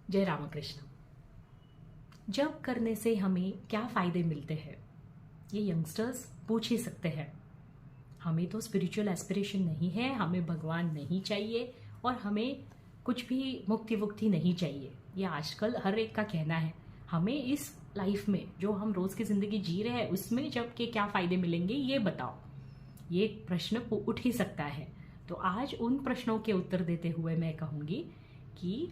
जय रामकृष्ण। जब करने से हमें क्या फ़ायदे मिलते हैं, ये यंगस्टर्स पूछ ही सकते हैं। हमें तो स्पिरिचुअल एस्पिरेशन नहीं है, हमें भगवान नहीं चाहिए और हमें कुछ भी मुक्ति वुक्ति नहीं चाहिए। ये आजकल हर एक का कहना है। हमें इस लाइफ में जो हम रोज़ की ज़िंदगी जी रहे हैं उसमें जब के क्या फ़ायदे मिलेंगे ये बताओ। ये प्रश्न उठ ही सकता है। तो आज उन प्रश्नों के उत्तर देते हुए मैं कहूँगी कि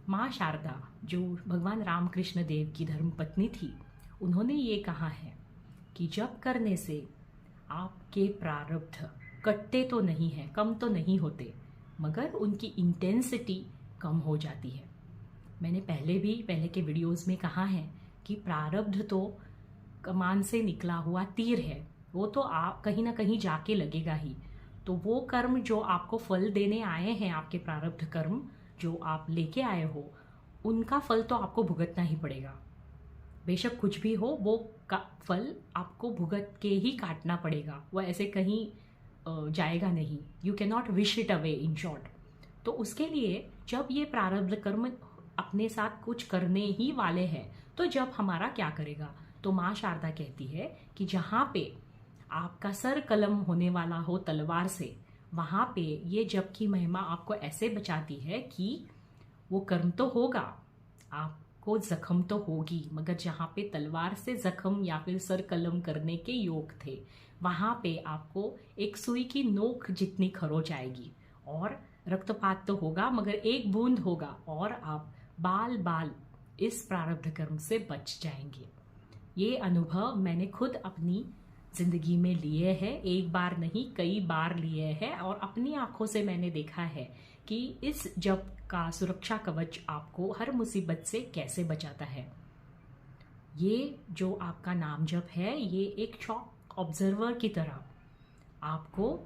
माँ शारदा जो भगवान रामकृष्ण देव की धर्मपत्नी थी, उन्होंने ये कहा है कि जप करने से आपके प्रारब्ध कटते तो नहीं हैं, कम तो नहीं होते, मगर उनकी इंटेंसिटी कम हो जाती है। मैंने पहले के वीडियोस में कहा है कि प्रारब्ध तो कमान से निकला हुआ तीर है, वो तो आप कहीं ना कहीं जाके लगेगा ही। तो वो कर्म जो आपको फल देने आए हैं, आपके प्रारब्ध कर्म जो आप लेके आए हो, उनका फल तो आपको भुगतना ही पड़ेगा। बेशक कुछ भी हो, वो का फल आपको भुगत के ही काटना पड़ेगा। वो ऐसे कहीं जाएगा नहीं। You can not wish it away in short. तो उसके लिए जब ये प्रारब्ध कर्म अपने साथ कुछ करने ही वाले हैं, तो जब हमारा क्या करेगा? तो माँ शारदा कहती है कि जहाँ पे आपका सर कलम होने वाला हो तलवार से, वहाँ पे ये जप की महिमा आपको ऐसे बचाती है कि वो कर्म तो होगा, आपको जख्म तो होगी, मगर जहाँ पे तलवार से जख्म या फिर सर कलम करने के योग थे, वहाँ पे आपको एक सुई की नोक जितनी खरोच आएगी और रक्तपात तो होगा, मगर एक बूंद होगा और आप बाल बाल इस प्रारब्ध कर्म से बच जाएंगे। ये अनुभव मैंने खुद अपनी जिंदगी में लिए हैं, एक बार नहीं कई बार लिए हैं, और अपनी आंखों से मैंने देखा है कि इस जप का सुरक्षा कवच आपको हर मुसीबत से कैसे बचाता है। ये जो आपका नाम जप है, ये एक शॉक ऑब्जर्वर की तरह आपको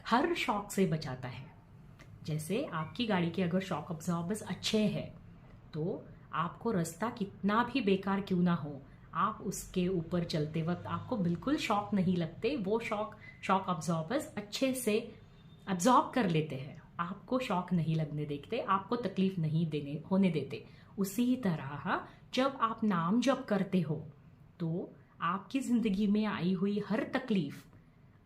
हर शॉक से बचाता है। जैसे आपकी गाड़ी के अगर शॉक ऑब्जॉर्बर्स अच्छे हैं तो आपको रास्ता कितना भी बेकार क्यों ना हो, आप उसके ऊपर चलते वक्त आपको बिल्कुल शॉक नहीं लगते। वो शॉक ऑब्जॉर्बर्स अच्छे से अब्जॉर्ब कर लेते हैं, आपको शॉक नहीं लगने देते, आपको तकलीफ नहीं होने देते। उसी तरह जब आप नाम जप करते हो तो आपकी जिंदगी में आई हुई हर तकलीफ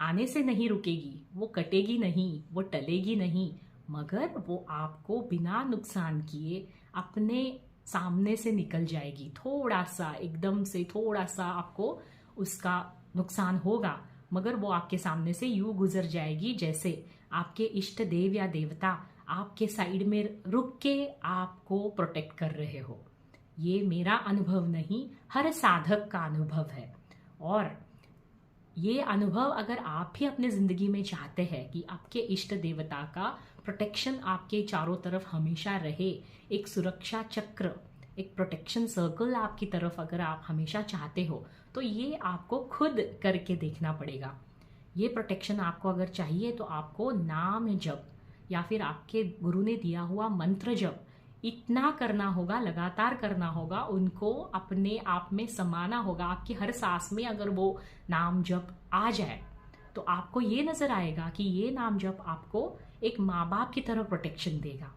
आने से नहीं रुकेगी, वो कटेगी नहीं, वो टलेगी नहीं, मगर वो आपको बिना नुकसान किए अपने सामने से निकल जाएगी। थोड़ा सा, एकदम से थोड़ा सा आपको उसका नुकसान होगा, मगर वो आपके सामने से यूं गुजर जाएगी जैसे आपके इष्ट देव या देवता आपके साइड में रुक के आपको प्रोटेक्ट कर रहे हो। ये मेरा अनुभव नहीं, हर साधक का अनुभव है। और ये अनुभव अगर आप भी अपने जिंदगी में चाहते हैं कि आपके इष्ट देवता का प्रोटेक्शन आपके चारों तरफ हमेशा रहे, एक सुरक्षा चक्र, एक प्रोटेक्शन सर्कल आपकी तरफ अगर आप हमेशा चाहते हो, तो ये आपको खुद करके देखना पड़ेगा। ये प्रोटेक्शन आपको अगर चाहिए तो आपको नाम जप या फिर आपके गुरु ने दिया हुआ मंत्र जप इतना करना होगा, लगातार करना होगा, उनको अपने आप में समाना होगा। आपकी हर सांस में अगर वो नाम जप आ जाए तो आपको ये नजर आएगा कि ये नाम जप आपको एक माँ बाप की तरह प्रोटेक्शन देगा।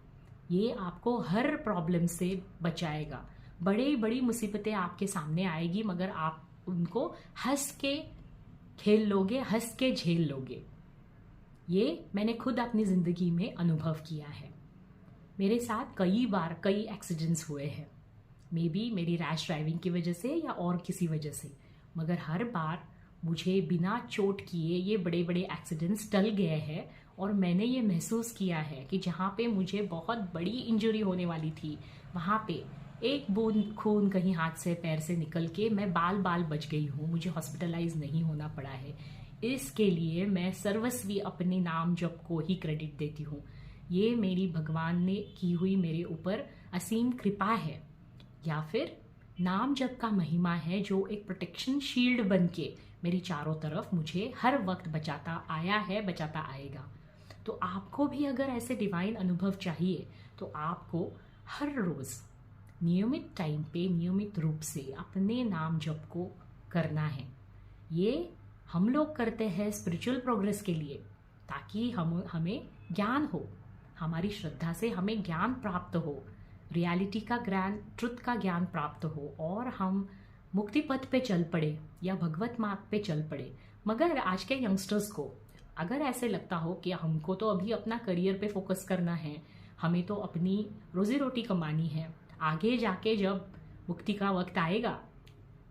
ये आपको हर प्रॉब्लम से बचाएगा। बड़ी बड़ी मुसीबतें आपके सामने आएगी, मगर आप उनको हंस के खेल लोगे, हंस के झेल लोगे। ये मैंने खुद अपनी जिंदगी में अनुभव किया है। मेरे साथ कई बार कई एक्सीडेंट्स हुए हैं, मे बी मेरी रैश ड्राइविंग की वजह से या और किसी वजह से, मगर हर बार मुझे बिना चोट किए ये बड़े बड़े एक्सीडेंट्स टल गए हैं। और मैंने ये महसूस किया है कि जहाँ पे मुझे बहुत बड़ी इंजरी होने वाली थी, वहाँ पे एक बूंद खून कहीं हाथ से पैर से निकल के मैं बाल बाल बच गई हूँ, मुझे हॉस्पिटलाइज नहीं होना पड़ा है। इसके लिए मैं सर्वस्वी अपने नाम जप को ही क्रेडिट देती हूँ। ये मेरी भगवान ने की हुई मेरे ऊपर असीम कृपा है, या फिर नाम जप का महिमा है जो एक प्रोटेक्शन शील्ड बन के मेरी चारों तरफ मुझे हर वक्त बचाता आया है, बचाता आएगा। तो आपको भी अगर ऐसे डिवाइन अनुभव चाहिए तो आपको हर रोज नियमित टाइम पे, नियमित रूप से अपने नाम जप को करना है। ये हम लोग करते हैं स्पिरिचुअल प्रोग्रेस के लिए, ताकि हमें ज्ञान हो, हमारी श्रद्धा से हमें ज्ञान प्राप्त हो, रियलिटी का ज्ञान, ट्रुथ का ज्ञान प्राप्त हो और हम मुक्ति पथ पे चल पड़े या भगवत मार्ग पे चल पड़े। मगर आज के यंगस्टर्स को अगर ऐसे लगता हो कि हमको तो अभी अपना करियर पे फोकस करना है, हमें तो अपनी रोजी रोटी कमानी है, आगे जाके जब मुक्ति का वक्त आएगा,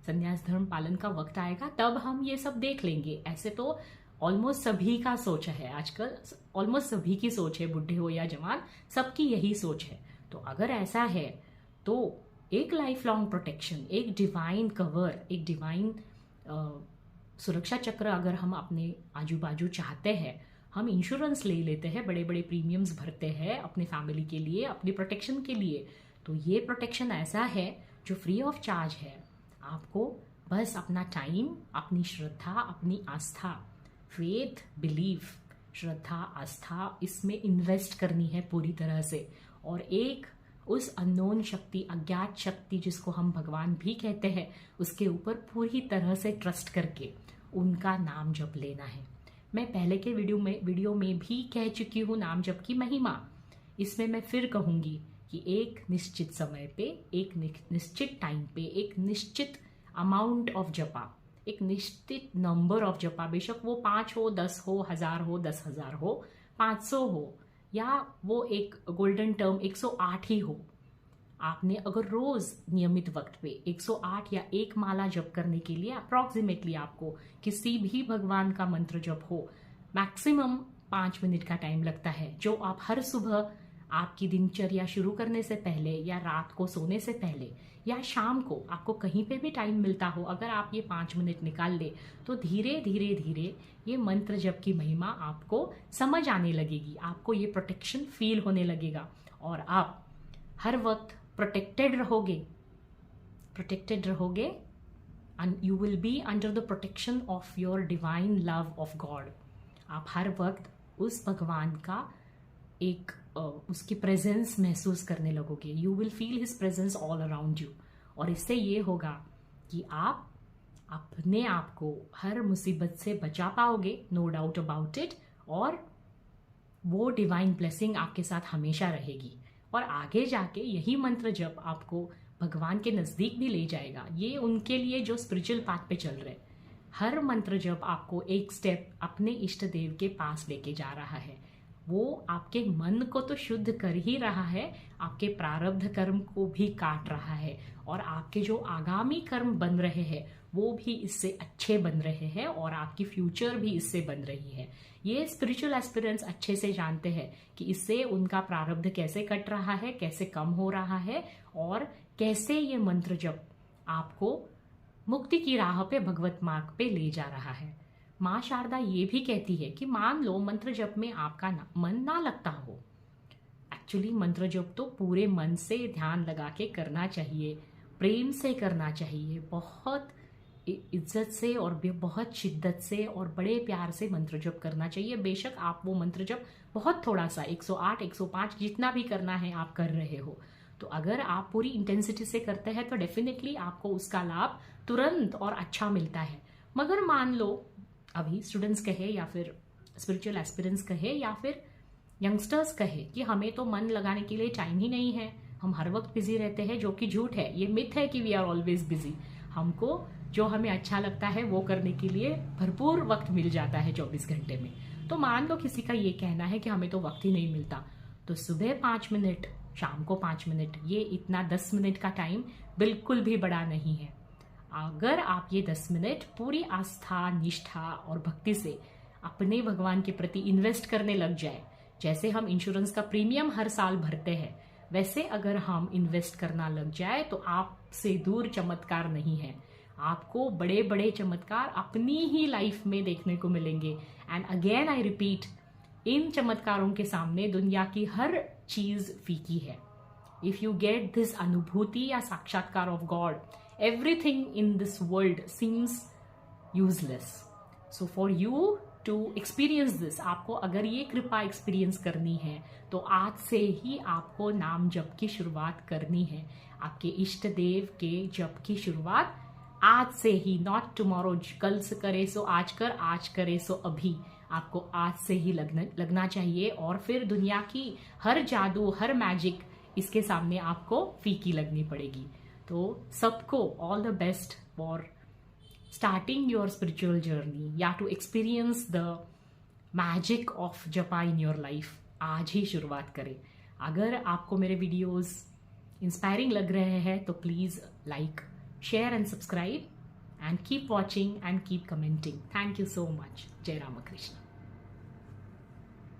संन्यास धर्म पालन का वक्त आएगा, तब हम ये सब देख लेंगे। ऐसे तो ऑलमोस्ट सभी का सोच है आजकल, ऑलमोस्ट सभी की सोच है, बुढ़े हो या जवान, सबकी यही सोच है। तो अगर ऐसा है तो एक लाइफ लॉन्ग प्रोटेक्शन, एक डिवाइन कवर, एक डिवाइन सुरक्षा चक्र अगर हम अपने आजू बाजू चाहते हैं, हम इंश्योरेंस ले लेते हैं, बड़े बड़े प्रीमियम्स भरते हैं अपनी फैमिली के लिए, अपनी प्रोटेक्शन के लिए। तो ये प्रोटेक्शन ऐसा है जो फ्री ऑफ चार्ज है। आपको बस अपना टाइम, अपनी श्रद्धा, अपनी आस्था, फेथ, बिलीफ, श्रद्धा, आस्था, इसमें इन्वेस्ट करनी है पूरी तरह से। और एक उस अननोन शक्ति, अज्ञात शक्ति जिसको हम भगवान भी कहते हैं, उसके ऊपर पूरी तरह से ट्रस्ट करके उनका नाम जप लेना है। मैं पहले के वीडियो में भी कह चुकी हूँ नाम जप की महिमा। इसमें मैं फिर कहूँगी कि एक निश्चित समय पे, एक निश्चित टाइम पे, एक निश्चित अमाउंट ऑफ जपा, एक निश्चित नंबर ऑफ जपा, बेशक वो 5 हो, 10 हो, 1000 हो, 10,000 हो, 500 हो, या वो एक गोल्डन टर्म 108 ही हो। आपने अगर रोज नियमित वक्त पे 108 या एक माला जप करने के लिए अप्रॉक्सीमेटली आपको किसी भी भगवान का मंत्र जप हो, मैक्सिमम 5 मिनट का टाइम लगता है, जो आप हर सुबह आपकी दिनचर्या शुरू करने से पहले या रात को सोने से पहले या शाम को आपको कहीं पे भी टाइम मिलता हो, अगर आप ये 5 मिनट निकाल ले तो धीरे धीरे धीरे ये मंत्र जप की महिमा आपको समझ आने लगेगी, आपको ये प्रोटेक्शन फील होने लगेगा और आप हर वक्त प्रोटेक्टेड रहोगे and you will be under the protection of your divine love of God। आप हर वक्त उस भगवान का एक उसकी प्रेजेंस महसूस करने लगोगे। You will feel his presence all around you. और इससे ये होगा कि आप अपने आप को हर मुसीबत से बचा पाओगे, नो डाउट अबाउट इट, और वो डिवाइन ब्लेसिंग आपके साथ हमेशा रहेगी। और आगे जाके यही मंत्र जब आपको भगवान के नज़दीक भी ले जाएगा। ये उनके लिए जो स्पिरिचुअल पाथ पे चल रहे, हर मंत्र जब आपको एक स्टेप अपने इष्ट देव के पास लेके जा रहा है, वो आपके मन को तो शुद्ध कर ही रहा है, आपके प्रारब्ध कर्म को भी काट रहा है, और आपके जो आगामी कर्म बन रहे हैं वो भी इससे अच्छे बन रहे हैं, और आपकी फ्यूचर भी इससे बन रही है। ये स्पिरिचुअल एस्पिरेंट्स अच्छे से जानते हैं कि इससे उनका प्रारब्ध कैसे कट रहा है, कैसे कम हो रहा है, और कैसे ये मंत्र जप आपको मुक्ति की राह पे, भगवत मार्ग पे ले जा रहा है। माँ शारदा ये भी कहती है कि मान लो मंत्र जप में आपका मन ना लगता हो। एक्चुअली मंत्र जप तो पूरे मन से ध्यान लगा के करना चाहिए, प्रेम से करना चाहिए, बहुत इज्जत से और बहुत शिद्दत से और बड़े प्यार से मंत्र जप करना चाहिए। बेशक आप वो मंत्र जप बहुत थोड़ा सा 108, 105 जितना भी करना है आप कर रहे हो, तो अगर आप पूरी इंटेंसिटी से करते हैं तो डेफिनेटली आपको उसका लाभ तुरंत और अच्छा मिलता है। मगर मान लो अभी स्टूडेंट्स कहे या फिर स्पिरिचुअल एस्पिरेंट्स कहे या फिर यंगस्टर्स कहे कि हमें तो मन लगाने के लिए टाइम ही नहीं है, हम हर वक्त बिजी रहते हैं, जो कि झूठ है। ये मिथ है कि वी आर ऑलवेज बिजी। हमको जो हमें अच्छा लगता है वो करने के लिए भरपूर वक्त मिल जाता है 24 घंटे में। तो मान लो किसी का ये कहना है कि हमें तो वक्त ही नहीं मिलता, तो सुबह 5 मिनट, शाम को 5 मिनट, ये इतना 10 मिनट का टाइम बिल्कुल भी बड़ा नहीं है। अगर आप ये 10 मिनट पूरी आस्था, निष्ठा और भक्ति से अपने भगवान के प्रति इन्वेस्ट करने लग जाए, जैसे हम इंश्योरेंस का प्रीमियम हर साल भरते हैं, वैसे अगर हम इन्वेस्ट करना लग जाए तो आपसे दूर चमत्कार नहीं है। आपको बड़े बड़े चमत्कार अपनी ही लाइफ में देखने को मिलेंगे। एंड अगेन आई रिपीट, इन चमत्कारों के सामने दुनिया की हर चीज फीकी है। इफ यू गेट दिस अनुभूति या साक्षात्कार of God, everything in this world seems useless. So for you to experience this, आपको अगर ये कृपा एक्सपीरियंस करनी है तो आज से ही आपको नाम जप की शुरुआत करनी है। आपके इष्ट देव के जप की शुरुआत आज से ही, नॉट टुमारो, कल से करे सो आज कर, आज करे सो अभी। आपको आज से ही लगना चाहिए, और फिर दुनिया की हर जादू, हर मैजिक इसके सामने आपको फीकी लगनी पड़ेगी। तो सबको all the best for starting your spiritual journey या to experience the magic of japa in your life. आज ही शुरुआत करें। अगर आपको मेरे वीडियोस इंस्पायरिंग लग रहे हैं तो please like, share and subscribe and keep watching and keep commenting. Thank you so much. Jai Ramakrishna.